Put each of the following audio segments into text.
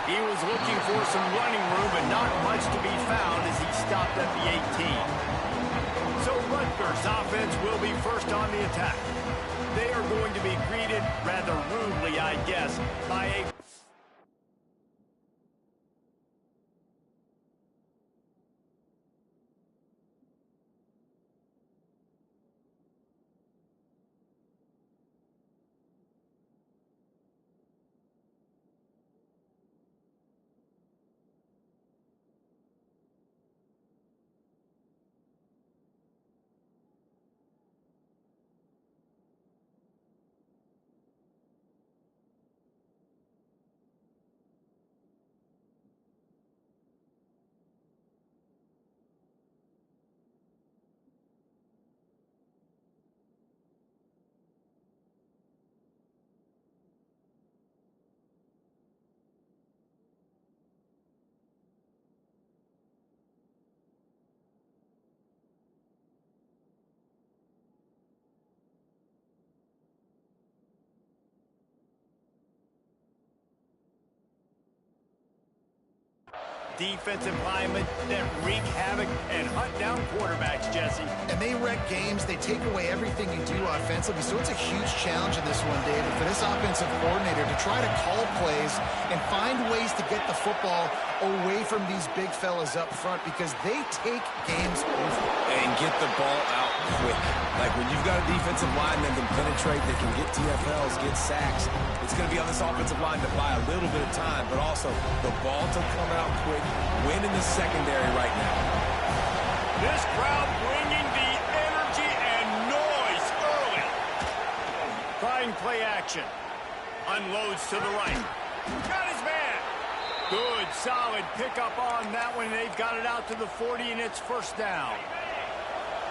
He was looking for some running room, but not much to be found as he stopped at the 18. So Rutgers offense will be first on the attack. They are going to be greeted rather rudely, I guess, by a... defensive linemen that wreak havoc and hunt down quarterbacks, Jesse. And they wreck games. They take away everything you do offensively. So it's a huge challenge in this one, David, for this offensive coordinator to try to call plays and find ways to get the football away from these big fellas up front because they take games over. And get the ball out quick. Like when you've got a defensive line that can penetrate, that can get TFLs, get sacks, it's going to be on this offensive line to buy a little bit of time, but also the ball to come out quick, win in the secondary right now. This crowd bringing the energy and noise early. Trying play action. Unloads to the right. Got his man. Good, solid pickup on that one. They've got it out to the 40, and it's first down.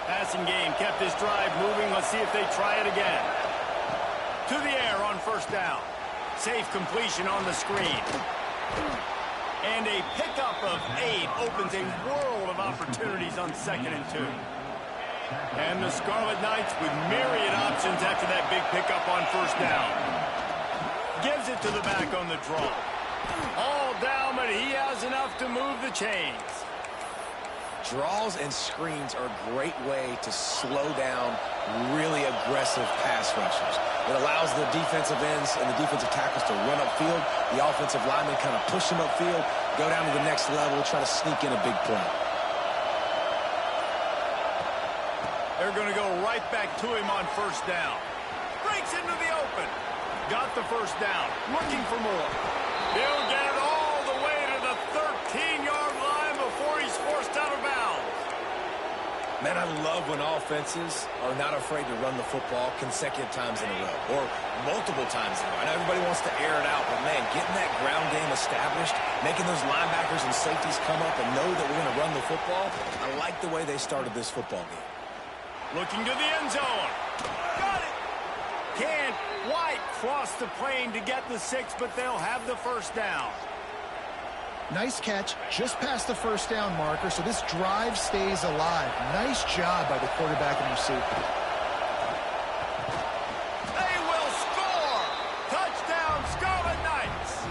Passing game kept this drive moving. Let's see if they try it again. To the air on first down. Safe completion on the screen. And a pickup of 8 opens a world of opportunities on 2nd and 2. And the Scarlet Knights with myriad options after that big pickup on first down. Gives it to the back on the draw. All down, but he has enough to move the chains. Draws and screens are a great way to slow down really aggressive pass rushers. It allows the defensive ends and the defensive tackles to run upfield. The offensive linemen kind of push them upfield, go down to the next level, try to sneak in a big play. They're going to go right back to him on first down. Breaks into the open. Got the first down. Looking for more. He'll get it all the way to the 13-yard line before he's forced out of bounds. Man, I love when offenses are not afraid to run the football consecutive times in a row or multiple times in a row. I know everybody wants to air it out, but, man, getting that ground game established, making those linebackers and safeties come up and know that we're going to run the football, I like the way they started this football game. Looking to the end zone. Got it. Can't quite cross the plane to get the 6, but they'll have the first down. Nice catch, just past the first down marker, so this drive stays alive. Nice job by the quarterback and receiver. They will score! Touchdown, Scarlet Knights!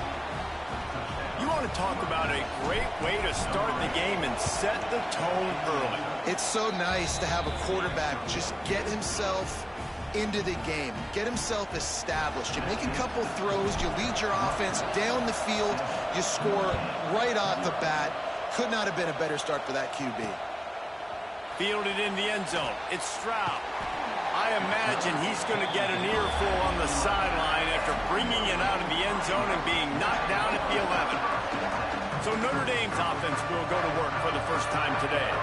You want to talk about a great way to start the game and set the tone early. It's so nice to have a quarterback just get himself into the game, get himself established. You make a couple throws, you lead your offense down the field, you score right off the bat. Could not have been a better start for that QB. Fielded in the end zone. It's Stroud. I imagine he's going to get an earful on the sideline after bringing it out of the end zone and being knocked down at the 11. So Notre Dame's offense will go to work for the first time today.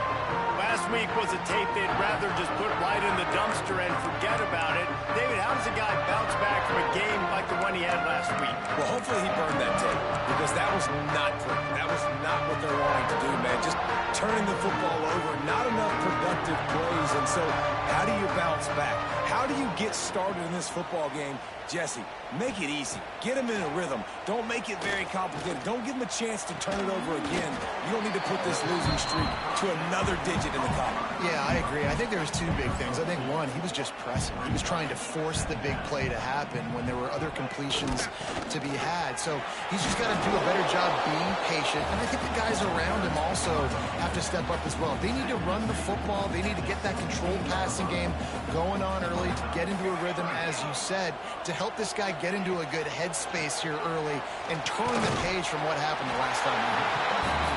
Last week was a tape they'd rather just put right in the dumpster and forget about it. David, how does a guy bounce back from a game like the one he had last week? Well, hopefully he burned that tape because that was was not pretty. That was not what they're wanting to do, man. Just turning the football over, not enough productive plays. And so how do you bounce back? How do you get started in this football game? Jesse, make it easy. Get them in a rhythm. Don't make it very complicated. Don't give them a chance to turn it over again. You don't need to put this losing streak to another digit in the column. Yeah, I agree. I think there was two big things. I think, one, he was just pressing. He was trying to force the big play to happen when there were other completions to be had. So he's just got to do a better job being patient. And I think the guys around him also have to step up as well. They need to run the football. They need to get that controlled passing game going on early to get into a rhythm, as you said, to help this guy get into a good headspace here early and turn the page from what happened the last time.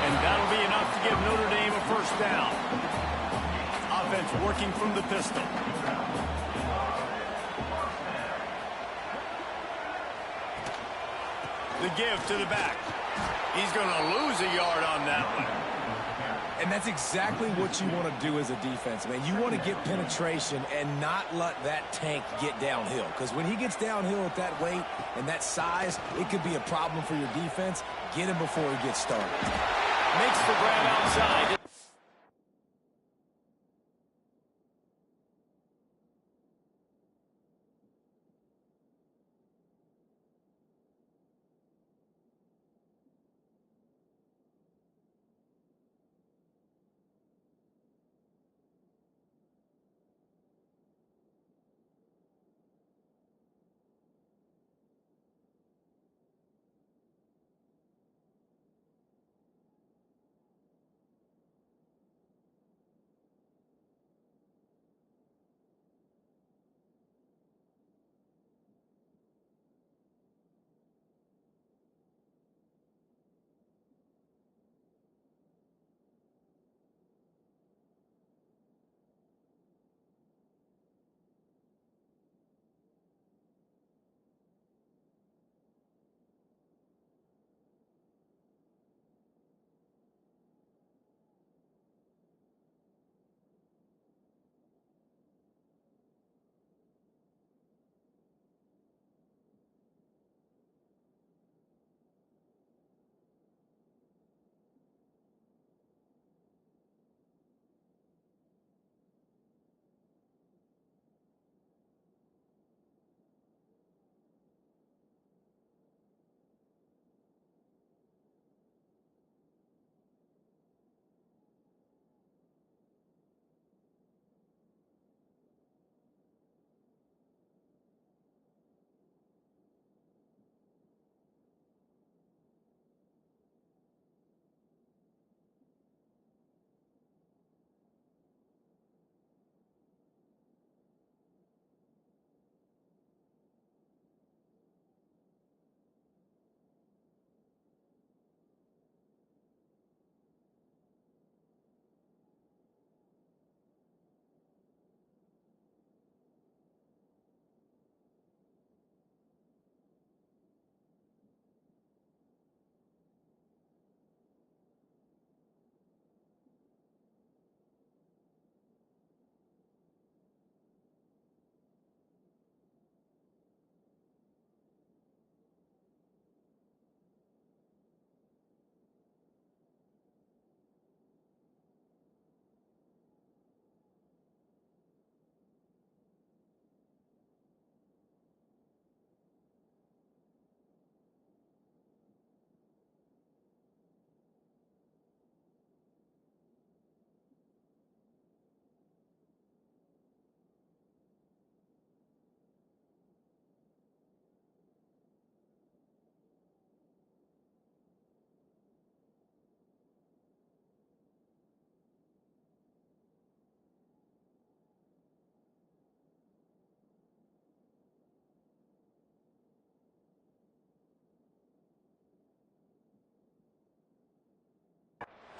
And that'll be enough to give Notre Dame a first down. Offense working from the pistol. The give to the back. He's going to lose a yard on that one. And that's exactly what you want to do as a defense, man. You want to get penetration and not let that tank get downhill. Because when he gets downhill at that weight and that size, it could be a problem for your defense. Get him before he gets started. Makes the grab outside.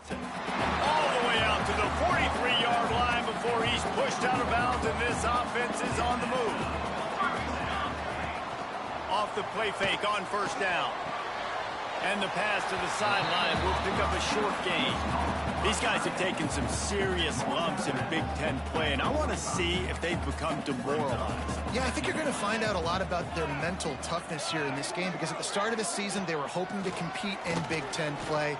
All the way out to the 43-yard line before he's pushed out of bounds, and this offense is on the move. Off the play fake on first down. And the pass to the sideline will pick up a short gain. These guys have taken some serious lumps in Big Ten play, and I want to see if they've become demoralized. Yeah, I think you're going to find out a lot about their mental toughness here in this game, because at the start of the season, they were hoping to compete in Big Ten play.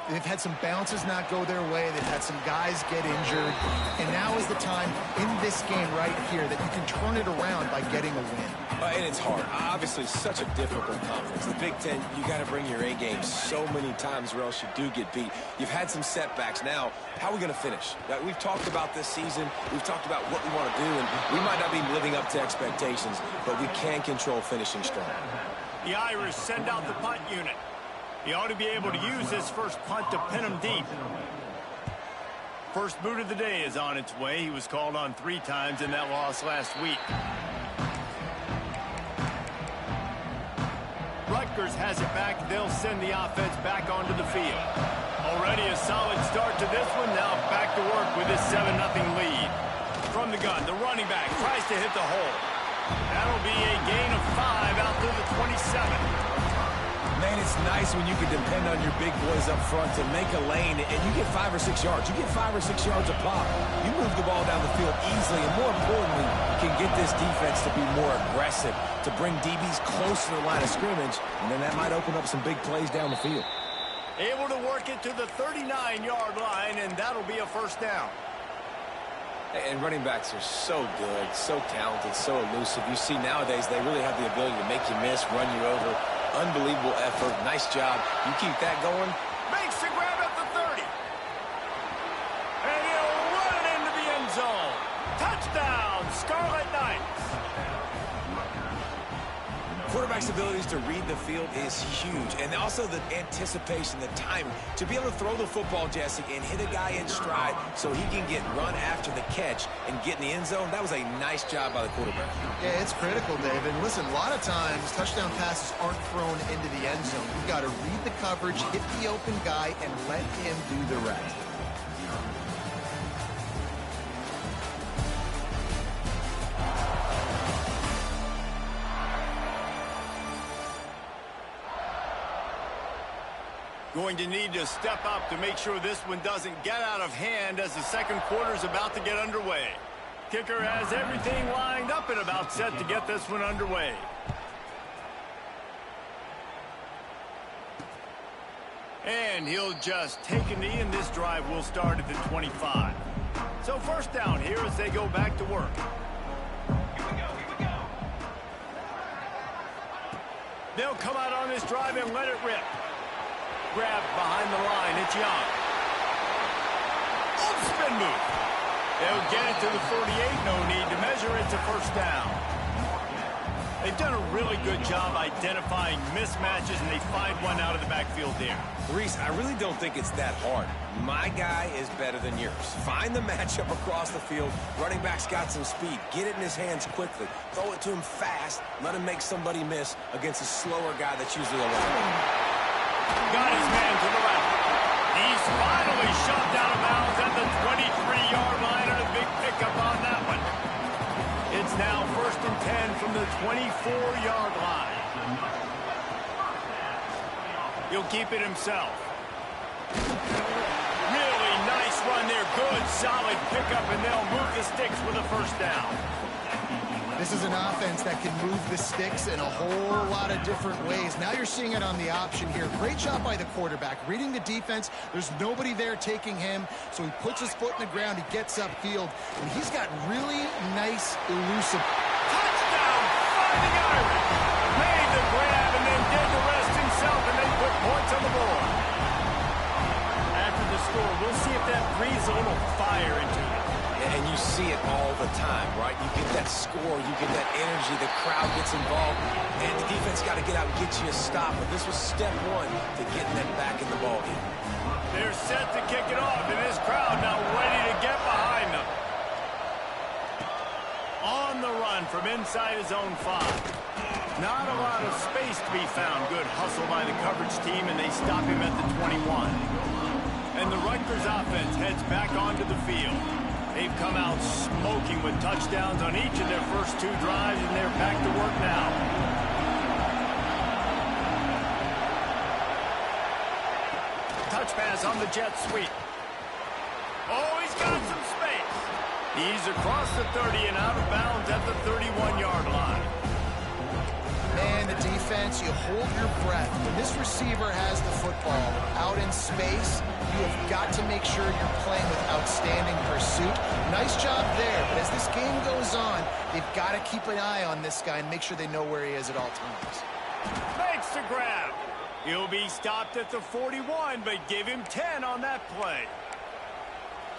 They've had some bounces not go their way. They've had some guys get injured. And now is the time in this game right here that you can turn it around by getting a win. And it's hard. Obviously, such a difficult conference. The Big Ten, you got to bring your A game so many times or else you do get beat. You've had some setbacks. Now, how are we going to finish? We've talked about this season. We've talked about what we want to do, and we might not be living up to expectations, but we can control finishing strong. The Irish send out the punt unit. He ought to be able to use this first punt to pin him deep. First boot of the day is on its way. He was called on 3 times in that loss last week. Rutgers has it back. They'll send the offense back onto the field. Already a solid start to this one. Now back to work with this 7-0 lead. From the gun, the running back tries to hit the hole. That'll be a gain of 5 out to the 27. Man, it's nice when you can depend on your big boys up front to make a lane, and you get 5 or 6 yards. You get 5 or 6 yards a pop. You move the ball down the field easily, and more importantly, you can get this defense to be more aggressive, to bring DBs close to the line of scrimmage, and then that might open up some big plays down the field. Able to work it to the 39-yard line, and that'll be a first down. And running backs are so good, so talented, so elusive. You see nowadays they really have the ability to make you miss, run you over. Unbelievable effort. Nice job. You keep that going. Makes the grab at the 30. And he'll run it into the end zone. Touchdown, Scarlet Knights. Quarterback's abilities to read the field is huge. And also the anticipation, the timing. To be able to throw the football, Jesse, and hit a guy in stride so he can get run after the catch and get in the end zone, that was a nice job by the quarterback. Yeah, it's critical, David. Listen, a lot of times touchdown passes aren't thrown into the end zone. You've got to read the coverage, hit the open guy, and let him do the rest. Going to need to step up to make sure this one doesn't get out of hand as the second quarter is about to get underway. Kicker has everything lined up and about set to get this one underway. And he'll just take a knee, and this drive will start at the 25. So first down here as they go back to work. Here we go. They'll come out on this drive and let it rip. Grab behind the line. It's Young. Oh, spin move. They'll get it to the 48. No need to measure. It's a first down. They've done a really good job identifying mismatches, and they find one out of the backfield there. Reese, I really don't think it's that hard. My guy is better than yours. Find the matchup across the field. Running back's got some speed. Get it in his hands quickly. Throw it to him fast. Let him make somebody miss against a slower guy that's usually around. Got his man to the left. He's finally shoved out of bounds at the 23-yard line, and a big pickup on that one. It's now 1st and 10 from the 24-yard line. He'll keep it himself. Really nice run there. Good, solid pickup, and they'll move the sticks with a first down. This is an offense that can move the sticks in a whole lot of different ways. Now you're seeing it on the option here. Great job by the quarterback. Reading the defense, there's nobody there taking him, so he puts his foot in the ground, he gets upfield, and he's got really nice, elusive. Touchdown, Fighting Irish. Made the grab and then did the rest himself, and they put points on the board. After the score, we'll see if that breathes a little fire into it. And you see it all the time, right? You get that score, you get that energy, the crowd gets involved, and the defense got to get out and get you a stop. But this was step one to getting them back in the ballgame. They're set to kick it off, and this crowd now ready to get behind them. On the run from inside his own 5. Not a lot of space to be found. Good hustle by the coverage team, and they stop him at the 21. And the Rutgers offense heads back onto the field. They've come out smoking with touchdowns on each of their first 2 drives, and they're back to work now. touch pass on the jet sweep. Oh, he's got some space. He's across the 30 and out of bounds at the 31-yard line. Man, the defense, you hold your breath. When this receiver has the football out in space, you have got to make sure you're playing with outstanding pursuit. Nice job there, but as this game goes on, they've got to keep an eye on this guy and make sure they know where he is at all times. Makes the grab. He'll be stopped at the 41, but give him 10 on that play.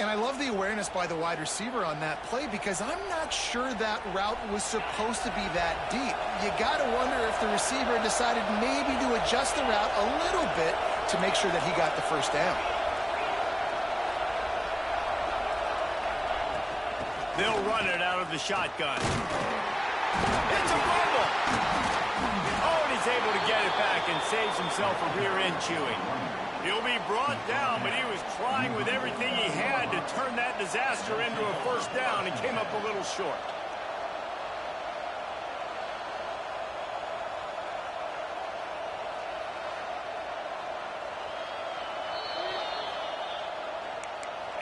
And I love the awareness by the wide receiver on that play because I'm not sure that route was supposed to be that deep. You got to wonder if the receiver decided maybe to adjust the route a little bit to make sure that he got the first down. They'll run it out of the shotgun. It's a fumble. Oh, and he's able to get it back and saves himself a rear end chewing. He'll be brought down, but he was trying with everything he had to turn that disaster into a first down and came up a little short.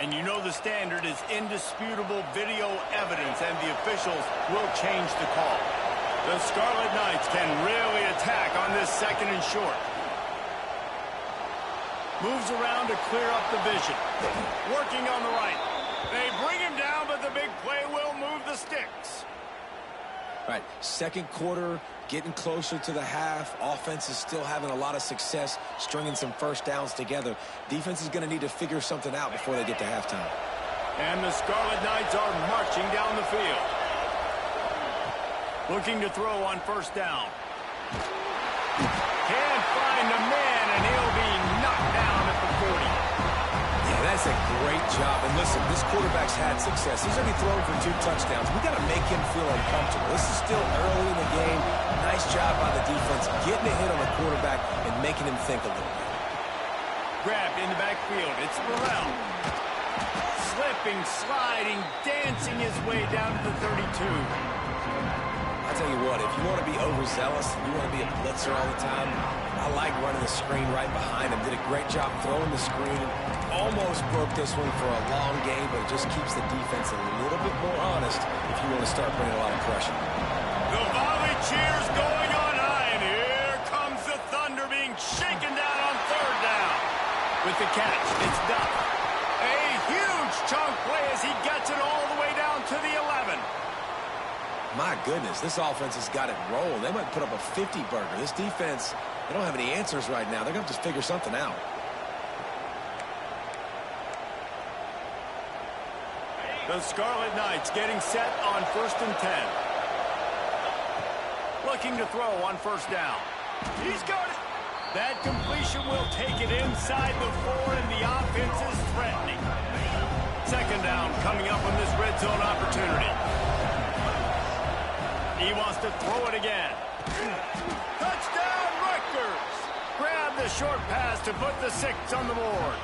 And you know the standard is indisputable video evidence, and the officials will change the call. The Scarlet Knights can really attack on this second and short. Moves around to clear up the vision. Working on the right. They bring him down, but the big play will move the sticks. All right, second quarter, getting closer to the half. Offense is still having a lot of success stringing some first downs together. Defense is going to need to figure something out before they get to halftime. And the Scarlet Knights are marching down the field. Looking to throw on first down. Can't find a man, and he'll be knocked down at the 40. Yeah, that's a great job. And listen, this quarterback's had success. He's going to be throwing for 2 touchdowns. We got to make him feel uncomfortable. This is still early in the game. Nice job by the defense getting a hit on the quarterback and making him think a little bit. Grabbed in the backfield. It's Burrell. Slipping, sliding, dancing his way down to the 32. I'll tell you what, if you want to be overzealous, you want to be a blitzer all the time, I like running the screen right behind him. Did a great job throwing the screen. Almost broke this one for a long game, but it just keeps the defense a little bit more honest if you want to start putting a lot of pressure. The volley cheers going on high, and here comes the Thunder being shaken down on third down. With the catch, it's Duff. A huge chunk play as he gets it all the way down to the 11. My goodness, this offense has got it rolling. They might put up a 50-burger. This defense, they don't have any answers right now. They're going to have to figure something out. The Scarlet Knights getting set on 1st and 10. Looking to throw on first down. He's got it. That completion will take it inside the 4, and the offense is threatening. Second down coming up on this red zone opportunity. He wants to throw it again. Touchdown, Rutgers! Grab the short pass to put the 6 on the board.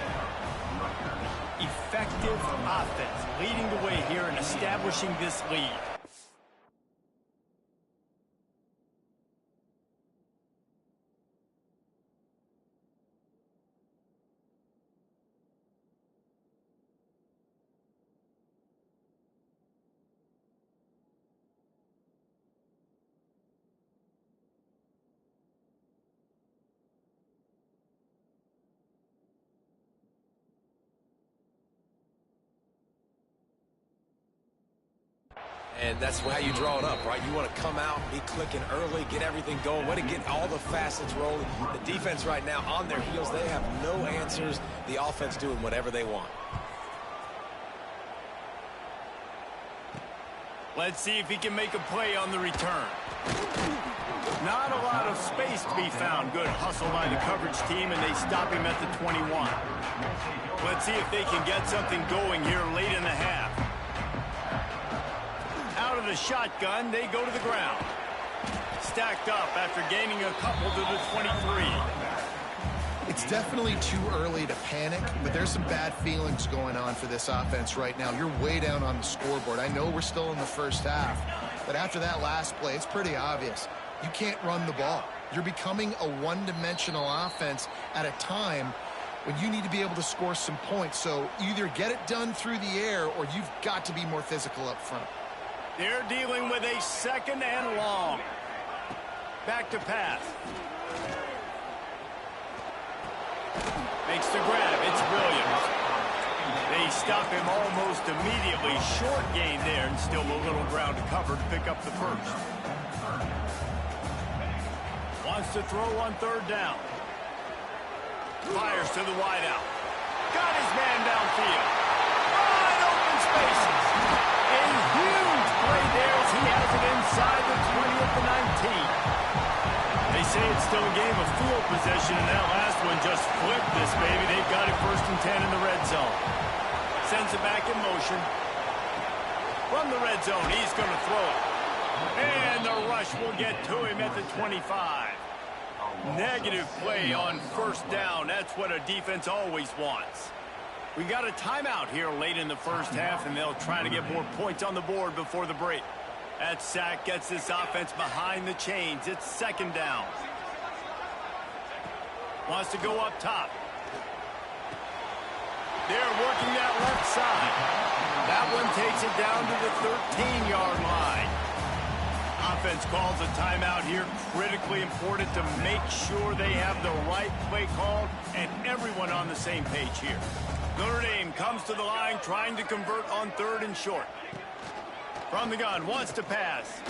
Effective offense leading the way here and establishing this lead. And that's how you draw it up, right? You want to come out, be clicking early, get everything going, want to get all the facets rolling. The defense right now on their heels, they have no answers. The offense doing whatever they want. Let's see if he can make a play on the return. Not a lot of space to be found. Good hustle by the coverage team, and they stop him at the 21. Let's see if they can get something going here late in the half. Out of the shotgun, they go to the ground. Stacked up after gaining a couple to the 23. It's definitely too early to panic, but there's some bad feelings going on for this offense right now. You're way down on the scoreboard. I know we're still in the first half, but after that last play, it's pretty obvious. You can't run the ball. You're becoming a one-dimensional offense at a time when you need to be able to score some points. So either get it done through the air or you've got to be more physical up front. They're dealing with a 2nd and long. Back to pass. Makes the grab. It's Williams. They stop him almost immediately. Short gain there and still a little ground to cover to pick up the first. Wants to throw on 3rd down. Fires to the wideout. Got his man downfield. Wide open spaces. A huge play there as he has it inside the 20 at the 19. They say it's still a game of field possession, and that last one just flipped this baby. They've got it 1st and 10 in the red zone. Sends it back in motion. From the red zone, he's going to throw it. And the rush will get to him at the 25. Negative play on 1st down. That's what a defense always wants. We got a timeout here late in the 1st half, and they'll try to get more points on the board before the break. That sack gets this offense behind the chains. It's 2nd down. Wants to go up top. They're working that left side. That one takes it down to the 13-yard line. Offense calls a timeout here. Critically important to make sure they have the right play called and everyone on the same page here. Notre Dame comes to the line trying to convert on 3rd and short. From the gun, wants to pass.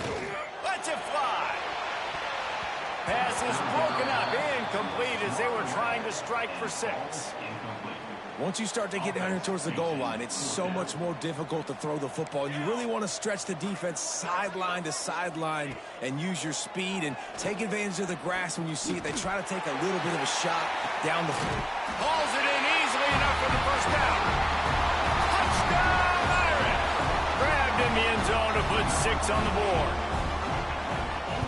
Lets it fly. Pass is broken up, incomplete as they were trying to strike for 6. Once you start to get down here towards the goal line, it's so much more difficult to throw the football. And you really want to stretch the defense sideline to sideline and use your speed and take advantage of the grass when you see it. They try to take a little bit of a shot down the field. Hauls it in easily enough for the 1st down. Touchdown, Irish! Grabbed in the end zone to put 6 on the board.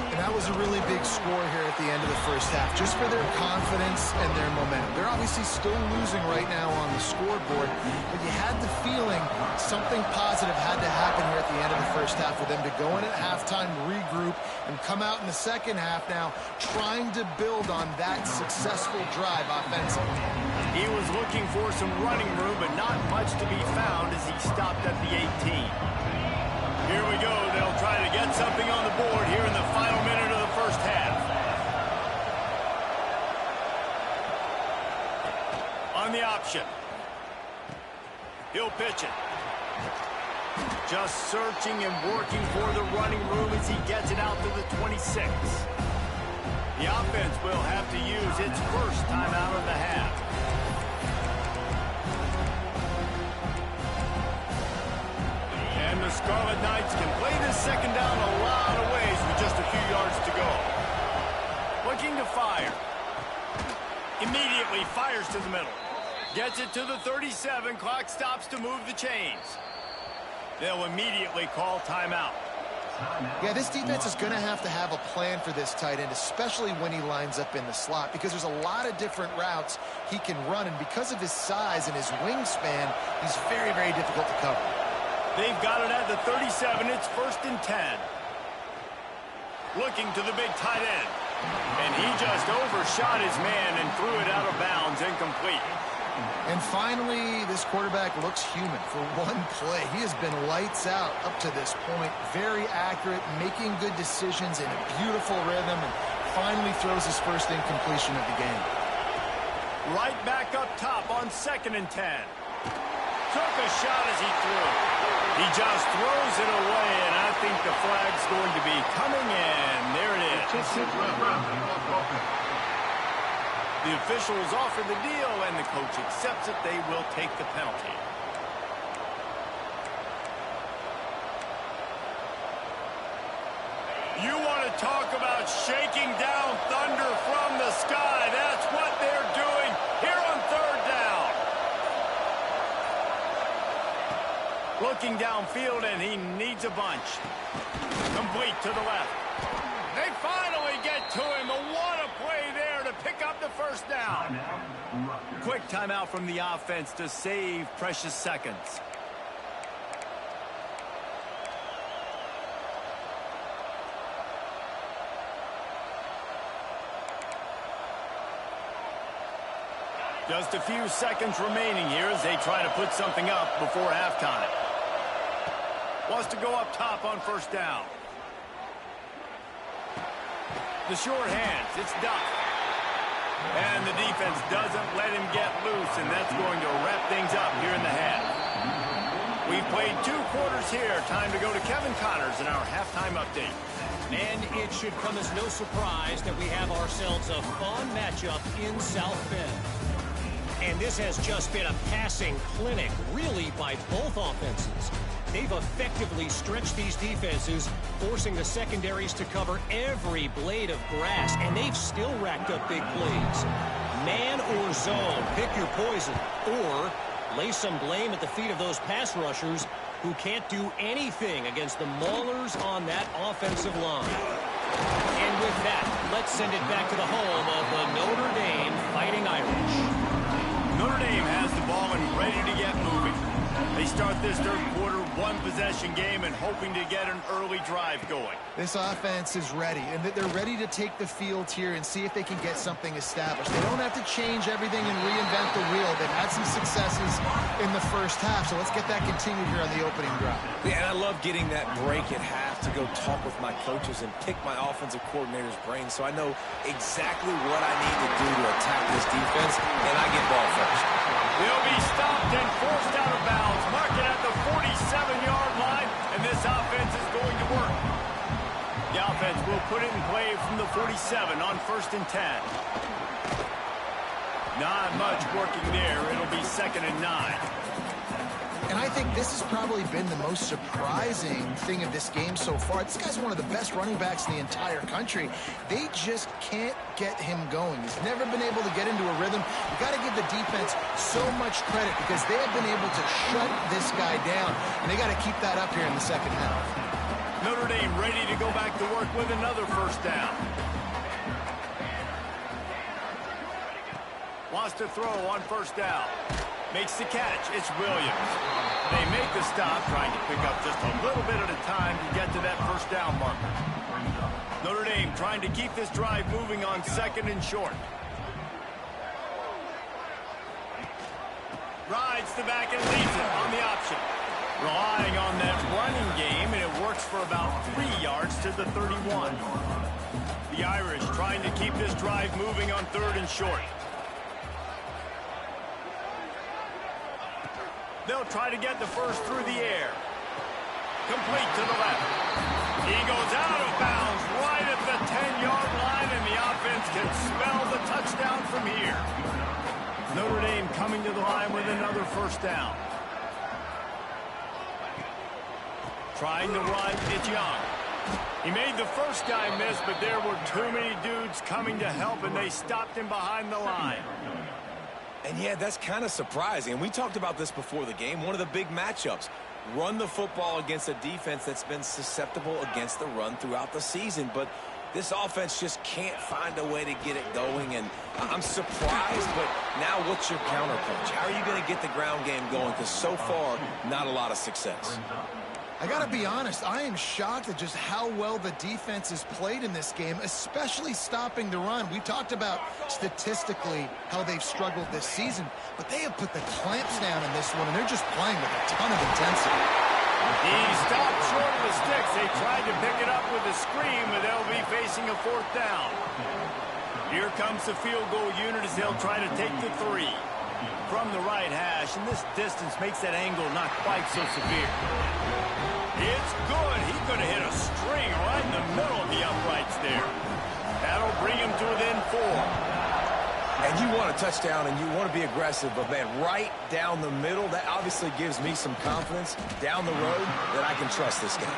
And that was a really big score here at the end of the 1st half, just for their confidence and their momentum. They're obviously still losing right now on the scoreboard, but you had the feeling something positive had to happen here at the end of the 1st half for them to go in at halftime, regroup, and come out in the 2nd half now trying to build on that successful drive offensively. He was looking for some running room, but not much to be found as he stopped at the 18. Here we go. They'll try to get something on the board here in the final minute of the 1st half. On the option. He'll pitch it. Just searching and working for the running room as he gets it out to the 26. The offense will have to use its 1st timeout of the half. And the Scarlet Knights can play this 2nd down a lot of ways with just a few yards to go. Looking to fire. Immediately fires to the middle. Gets it to the 37. Clock stops to move the chains. They'll immediately call timeout. Yeah, this defense is going to have a plan for this tight end, especially when he lines up in the slot, because there's a lot of different routes he can run, and because of his size and his wingspan, he's very, very difficult to cover. They've got it at the 37. It's 1st and 10. Looking to the big tight end. And he just overshot his man and threw it out of bounds, incomplete. And finally, this quarterback looks human for one play. He has been lights out up to this point. Very accurate, making good decisions in a beautiful rhythm, and finally throws his 1st incompletion of the game. Right back up top on 2nd and 10. Took a shot as he threw. He just throws it away, and I think the flag's going to be coming in. There it is. The officials offer the deal, and the coach accepts it. They will take the penalty. You want to talk about shaking down thunder from the sky. That's what they're doing here on 3rd down. Looking downfield, and he needs a bunch. Complete to the left. They finally get to him. What a play there to pick up the 1st down. Quick timeout from the offense to save precious seconds. Just a few seconds remaining here as they try to put something up before halftime. Wants to go up top on first down. The short hands, it's Duff. And the defense doesn't let him get loose, and that's going to wrap things up here in the half. We've played 2 quarters here. Time to go to Kevin Connors in our halftime update. And it should come as no surprise that we have ourselves a fun matchup in South Bend. And this has just been a passing clinic, really, by both offenses. They've effectively stretched these defenses, forcing the secondaries to cover every blade of grass, and they've still racked up big plays. Man or zone, pick your poison, or lay some blame at the feet of those pass rushers who can't do anything against the maulers on that offensive line. And with that, let's send it back to the home of the Notre Dame Fighting Irish. Notre Dame has the ball and ready to get moving. They start this third quarter one-possession game and hoping to get an early drive going. This offense is ready, and they're ready to take the field here and see if they can get something established. They don't have to change everything and reinvent the wheel. They've had some successes in the first half, so let's get that continued here on the opening drive. Yeah, and I love getting that break at half to go talk with my coaches and pick my offensive coordinator's brain so I know exactly what I need to do to attack this defense, and I get ball first. They'll be stopped and forced out of bounds. Mark it at the 47-yard line, and this offense is going to work. The offense will put it in play from the 47 on 1st and 10. Not much working there. It'll be 2nd and 9. And I think this has probably been the most surprising thing of this game so far. This guy's one of the best running backs in the entire country. They just can't get him going. He's never been able to get into a rhythm. You've got to give the defense so much credit because they have been able to shut this guy down, and they got to keep that up here in the second half. Notre Dame ready to go back to work with another first down. Wants to throw on first down. Makes the catch. It's Williams. They make the stop, trying to pick up just a little bit at a time to get to that first down marker. Notre Dame trying to keep this drive moving on 2nd and short. Rides the back and leads it on the option. Relying on that running game, and it works for about 3 yards to the 31. The Irish trying to keep this drive moving on 3rd and short. They'll try to get the first through the air. Complete to the left. He goes out of bounds right at the 10-yard line, and the offense can smell the touchdown from here. Notre Dame coming to the line with another first down. Trying to run, it's Young. He made the first guy miss, but there were too many dudes coming to help, and they stopped him behind the line. And yeah, that's kind of surprising. And we talked about this before the game. One of the big matchups. Run the football against a defense that's been susceptible against the run throughout the season. But this offense just can't find a way to get it going. And I'm surprised, but now what's your counterpunch? How are you going to get the ground game going? Because so far, not a lot of success. I got to be honest, I am shocked at just how well the defense has played in this game, especially stopping the run. We talked about statistically how they've struggled this season, but they have put the clamps down in this one, and they're just playing with a ton of intensity. He stopped short of the sticks. They tried to pick it up with a screen, but they'll be facing a 4th down. Here comes the field goal unit as they'll try to take the 3 from the right hash, and this distance makes that angle not quite so severe. It's good. He could have hit a string right in the middle of the uprights there. That'll bring him to within 4. And you want a touchdown and you want to be aggressive, but man, right down the middle, that obviously gives me some confidence down the road that I can trust this guy.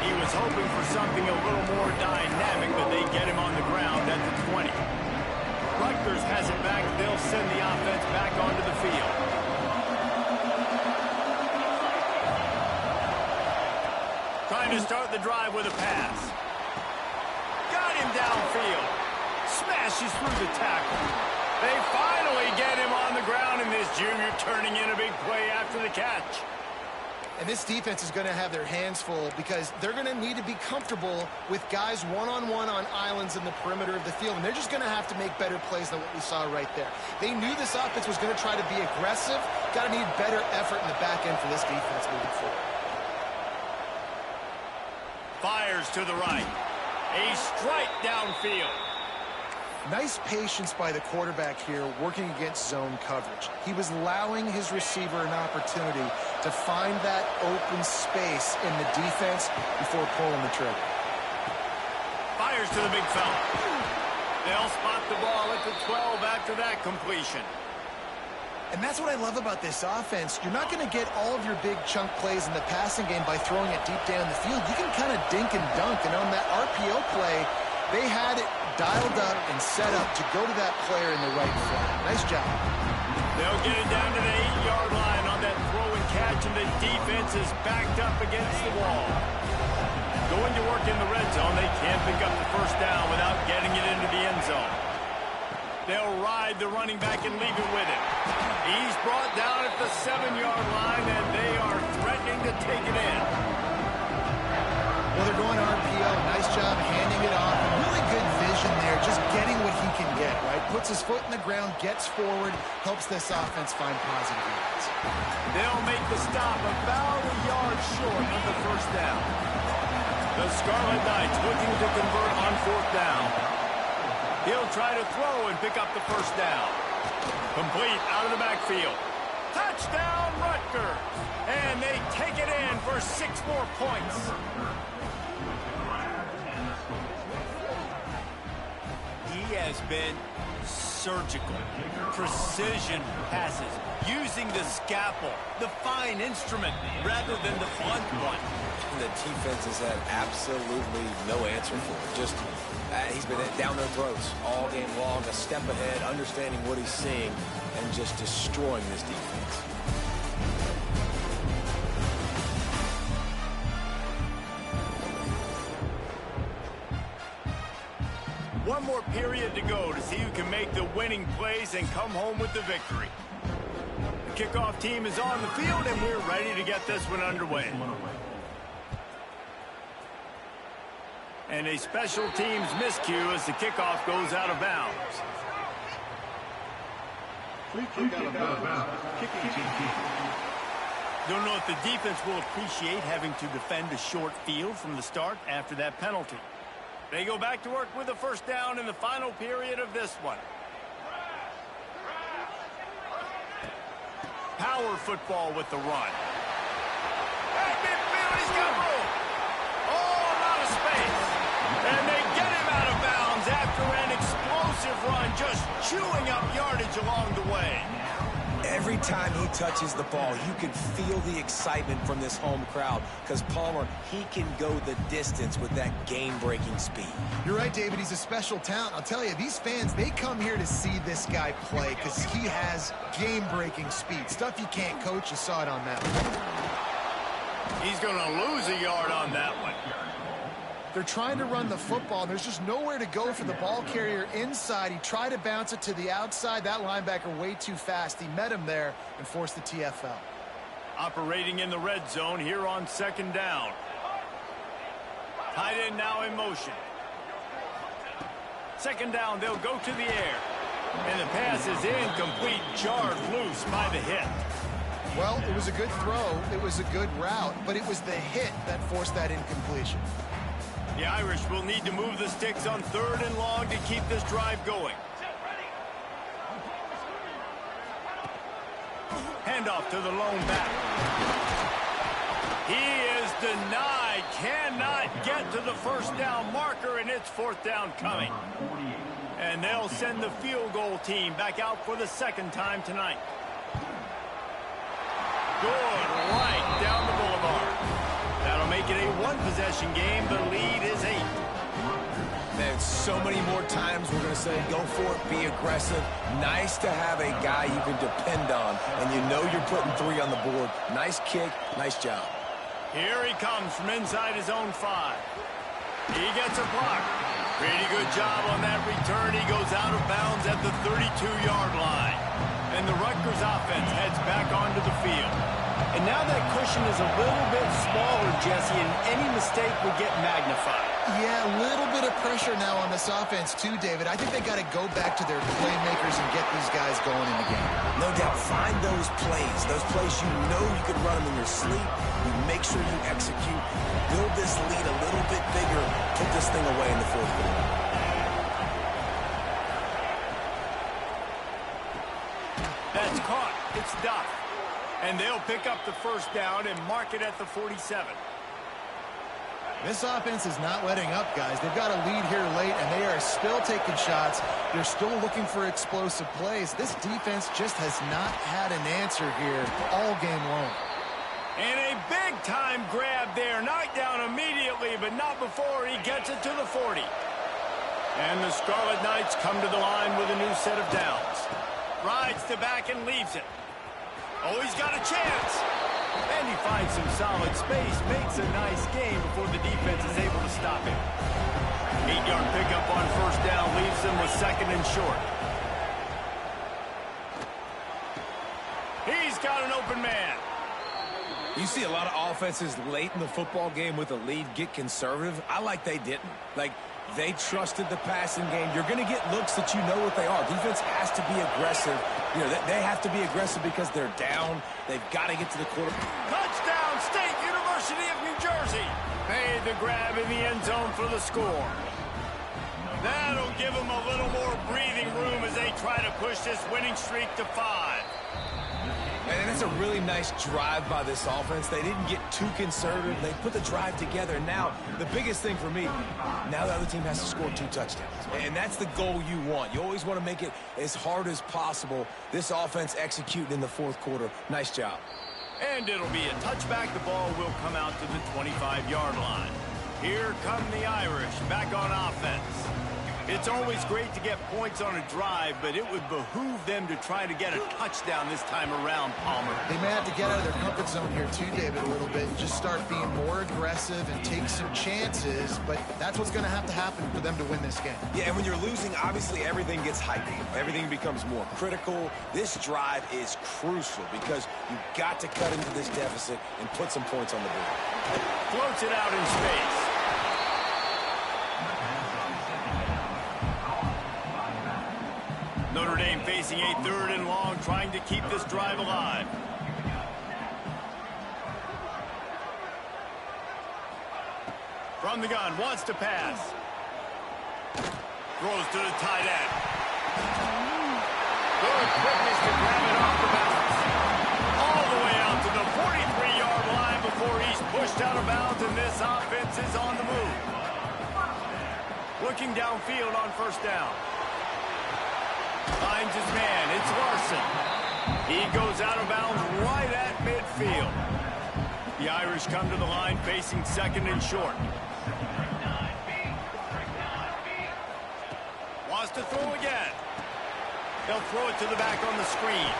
He was hoping for something a little more dynamic, but they get him on the ground at the 20. Rutgers has it back. They'll send the offense back onto the field. Trying to start the drive with a pass. Got him downfield. Smashes through the tackle. They finally get him on the ground, and this junior turning in a big play after the catch. And this defense is going to have their hands full because they're going to need to be comfortable with guys one-on-one on islands in the perimeter of the field. And they're just going to have to make better plays than what we saw right there. They knew this offense was going to try to be aggressive. Got to need better effort in the back end for this defense moving forward. Fires to the right. A strike downfield. Nice patience by the quarterback here working against zone coverage. He was allowing his receiver an opportunity to find that open space in the defense before pulling the trigger. Fires to the big fella. They'll spot the ball at the 12 after that completion. And that's what I love about this offense. You're not going to get all of your big chunk plays in the passing game by throwing it deep down the field. You can kind of dink and dunk. And on that RPO play, they had it dialed up and set up to go to that player in the right flat. Nice job. They'll get it down to the 8-yard line on that throw and catch, and the defense is backed up against the wall. Going to work in the red zone, they can't pick up the first down without getting it into the end zone. They'll ride the running back and leave it with him. He's brought down at the 7-yard line, and they are threatening to take it in. Well, they're going RPO. Nice job handing it off. Really good vision there, just getting what he can get, right? Puts his foot in the ground, gets forward, helps this offense find positive yards. They'll make the stop about a yard short of the first down. The Scarlet Knights looking to convert on fourth down. He'll try to throw and pick up the first down. Complete out of the backfield. Touchdown, Rutgers! And they take it in for 6 more points. He has been surgical. Precision passes. Using the scalpel, the fine instrument, rather than the blunt one. The defense has had absolutely no answer for it. Just, he's been down their throats all game long, a step ahead, understanding what he's seeing, and just destroying this defense. One more period to go to see who can make the winning plays and come home with the victory. The kickoff team is on the field, and we're ready to get this one underway. And a special teams miscue as the kickoff goes out of bounds. Don't know if the defense will appreciate having to defend a short field from the start after that penalty. They go back to work with a first down in the final period of this one. Power football with the run. Hey, midfield, he's got room. Oh, a lot of space. And they get him out of bounds after an explosive run, just chewing up yardage along the way. Every time he touches the ball, you can feel the excitement from this home crowd because Palmer, he can go the distance with that game-breaking speed. You're right, David. He's a special talent. I'll tell you, these fans, they come here to see this guy play because he has game-breaking speed. Stuff you can't coach. You saw it on that one. He's going to lose a yard on that one. They're trying to run the football. There's just nowhere to go for the ball carrier inside. He tried to bounce it to the outside. That linebacker way too fast. He met him there and forced the TFL. Operating in the red zone here on second down. Tight end now in motion. Second down, they'll go to the air. And the pass is incomplete, jarred loose by the hit. Well, it was a good throw. It was a good route, but it was the hit that forced that incompletion. The Irish will need to move the sticks on third and long to keep this drive going. Handoff to the lone back. He is denied. Cannot get to the first down marker, and it's fourth down coming. And they'll send the field goal team back out for the second time tonight. Good right down the boulevard. That'll make it a one-possession game. The lead is 8. Man, so many more times we're going to say go for it, be aggressive. Nice to have a guy you can depend on, and you know you're putting 3 on the board. Nice kick, nice job. Here he comes from inside his own 5. He gets a block. Pretty good job on that return. He goes out of bounds at the 32-yard line. And the Rutgers offense heads back onto the field. And now that cushion is a little bit smaller, Jesse, and any mistake would get magnified. Yeah, a little bit of pressure now on this offense too, David. I think they got to go back to their playmakers and get these guys going in the game. No doubt. Find those plays you know you can run them in your sleep. You make sure you execute. Build this lead a little bit bigger. Put this thing away in the fourth quarter. That's caught. It's Duff. And they'll pick up the first down and mark it at the 47. This offense is not letting up, guys. They've got a lead here late, and they are still taking shots. They're still looking for explosive plays. This defense just has not had an answer here all game long. And a big-time grab there. Knocked down immediately, but not before he gets it to the 40. And the Scarlet Knights come to the line with a new set of downs. Rides the back and leaves it. Oh, he's got a chance. And he finds some solid space, makes a nice game before the defense is able to stop him. 8-yard pickup on first down leaves them with second and short. He's got an open man. You see a lot of offenses late in the football game with a lead get conservative. I like they didn't. Like, they trusted the passing game. You're going to get looks that you know what they are. Defense has to be aggressive. You know, they have to be aggressive because they're down. They've got to get to the quarter. Touchdown, State University of New Jersey. Made the grab in the end zone for the score. That'll give them a little more breathing room as they try to push this winning streak to 5. And that's a really nice drive by this offense. They didn't get too conservative. They put the drive together. Now, the biggest thing for me, now the other team has to score 2 touchdowns. And that's the goal you want. You always want to make it as hard as possible. This offense executing in the fourth quarter. Nice job. And it'll be a touchback. The ball will come out to the 25-yard line. Here come the Irish back on offense. It's always great to get points on a drive, but it would behoove them to try to get a touchdown this time around, Palmer. They may have to get out of their comfort zone here too, David, a little bit, and just start being more aggressive and take some chances, but that's what's going to happen for them to win this game. Yeah, and when you're losing, obviously everything gets heightened. Everything becomes more critical. This drive is crucial because you've got to cut into this deficit and put some points on the board. Floats it out in space. Notre Dame facing a 3rd and long, trying to keep this drive alive. From the gun, wants to pass. Throws to the tight end. Good quickness to grab it off the bounce. All the way out to the 43-yard line before he's pushed out of bounds, and this offense is on the move. Looking downfield on first down. Finds his man. It's Larson. He goes out of bounds right at midfield. The Irish come to the line facing second and short. Wants to throw again. They'll throw it to the back on the screen.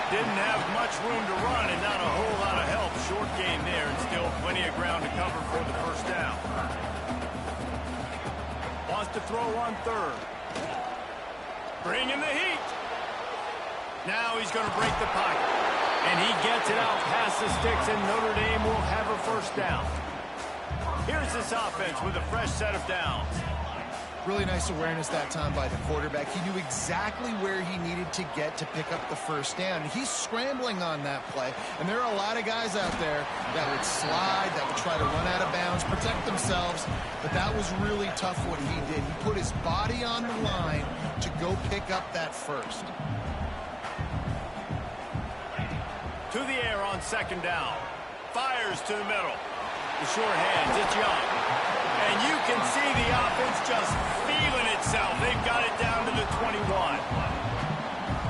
Didn't have much room to run and not a whole lot of help. Short game there and still plenty of ground to cover for the first down. Wants to throw on third. Bringing the heat. Now he's going to break the pocket. And he gets it out past the sticks, and Notre Dame will have a first down. Here's this offense with a fresh set of downs. Really nice awareness that time by the quarterback. He knew exactly where he needed to get to pick up the first down. He's scrambling on that play, and there are a lot of guys out there that would slide, that would try to run out of bounds, protect themselves, but that was really tough what he did. He put his body on the line to go pick up that first. To the air on second down. Fires to the middle. The short hands, it's Young. And you can see the offense just feeling itself. They've got it down to the 21.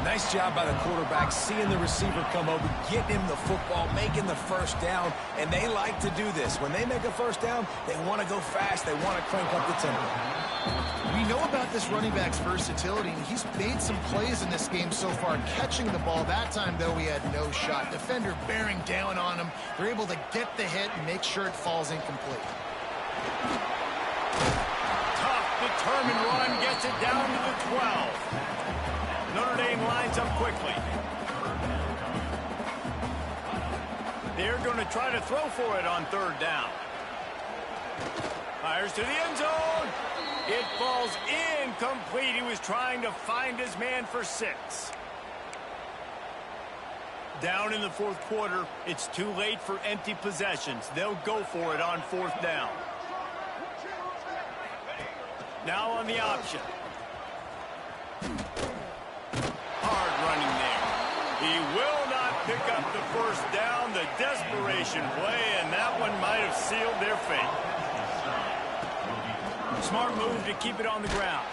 Nice job by the quarterback, seeing the receiver come over, getting him the football, making the first down, and they like to do this. When they make a first down, they want to go fast. They want to crank up the tempo. We know about this running back's versatility, and he's made some plays in this game so far, catching the ball. That time, though, he had no shot. Defender bearing down on him. They're able to get the hit and make sure it falls incomplete. Tough, determined run gets it down to the 12. Notre Dame lines up quickly. They're going to try to throw for it on third down. Fires to the end zone. It falls incomplete. He was trying to find his man for 6. Down in the fourth quarter, it's too late for empty possessions. They'll go for it on fourth down. Now on the option. Hard running there. He will not pick up the first down. The desperation play, and that one might have sealed their fate. Smart move to keep it on the ground.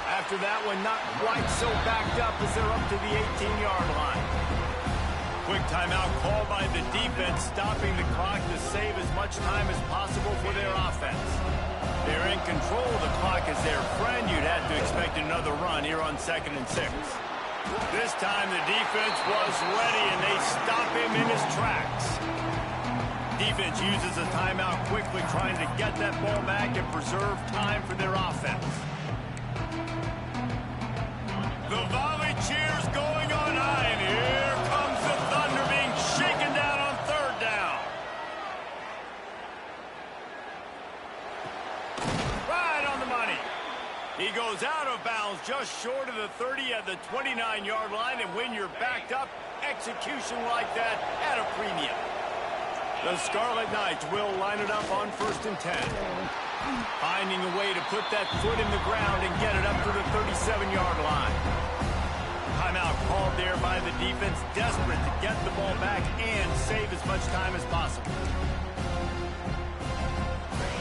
After that one, not quite so backed up as they're up to the 18-yard line. Quick timeout called by the defense, stopping the clock to save as much time as possible for their offense. They're in control of the clock as their friend. You'd have to expect another run here on 2nd and 6. This time the defense was ready, and they stop him in his tracks. Defense uses a timeout quickly, trying to get that ball back and preserve time for their offense. The volley cheers going on high, and here comes the Thunder being shaken down on third down. Right on the money. He goes out of bounds just short of the 30 at the 29-yard line, and when you're backed up, execution like that at a premium. The Scarlet Knights will line it up on 1st and 10. Finding a way to put that foot in the ground and get it up to the 37-yard line. Timeout called there by the defense, desperate to get the ball back and save as much time as possible.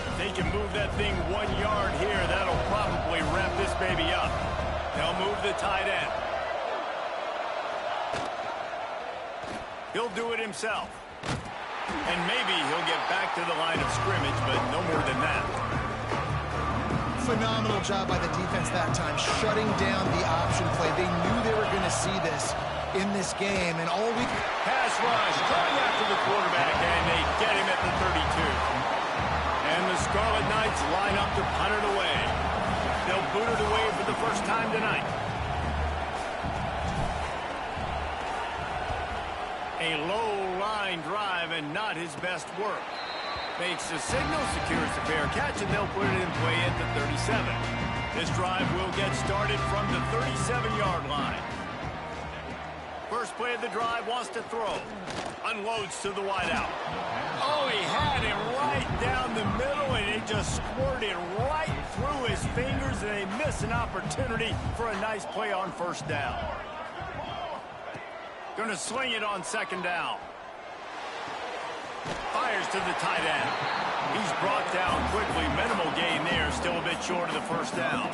If they can move that thing 1 yard here, that'll probably wrap this baby up. They'll move the tight end. He'll do it himself. And maybe he'll get back to the line of scrimmage, but no more than that. Phenomenal job by the defense that time, shutting down the option play. They knew they were going to see this in this game, and all week... Pass rush, going after the quarterback, and they get him at the 32. And the Scarlet Knights line up to punt it away. They'll boot it away for the first time tonight. A low-line drive and not his best work. Makes the signal, secures the fair catch, and they'll put it in play at the 37. This drive will get started from the 37-yard line. First play of the drive, wants to throw. Unloads to the wideout. Oh, he had him right down the middle, and it just squirted right through his fingers, and they miss an opportunity for a nice play on first down. Going to swing it on 2nd down. Fires to the tight end. He's brought down quickly. Minimal gain there. Still a bit short of the first down.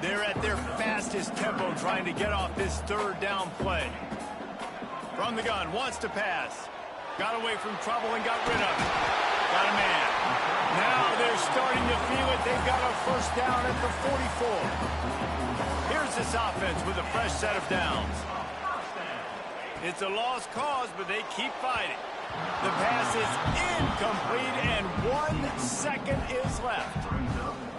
They're at their fastest tempo trying to get off this third down play. From the gun. Wants to pass. Got away from trouble and got rid of it. Got a man. Now they're starting to feel it. They've got a first down at the 44. Here's this offense with a fresh set of downs. It's a lost cause, but they keep fighting. The pass is incomplete, and 1 second is left.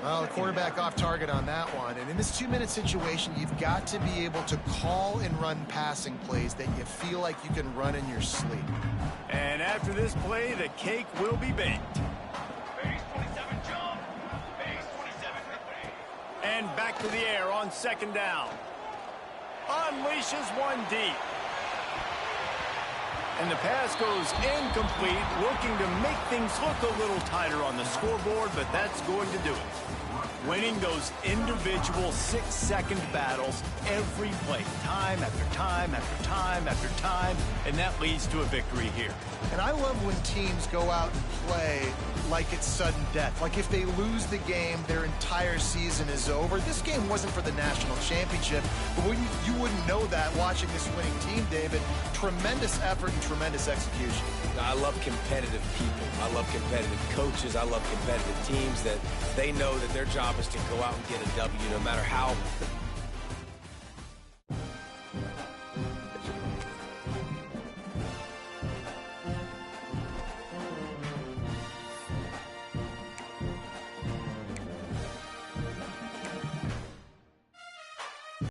Well, the quarterback off target on that one. And in this 2-minute situation, you've got to be able to call and run passing plays that you feel like you can run in your sleep. And after this play, the cake will be baked. Base 27 jump. Base 27. And back to the air on 2nd down. Unleashes one deep. And the pass goes incomplete, looking to make things look a little tighter on the scoreboard, but that's going to do it. Winning those individual 6-second battles every play, time after time after time after time, and that leads to a victory here. And I love when teams go out and play like it's sudden death. Like if they lose the game, their entire season is over. This game wasn't for the national championship, but you wouldn't know that watching this winning team, David. Tremendous effort and tremendous execution. I love competitive people. I love competitive coaches. I love competitive teams that they know that their job is to go out and get a W no matter how the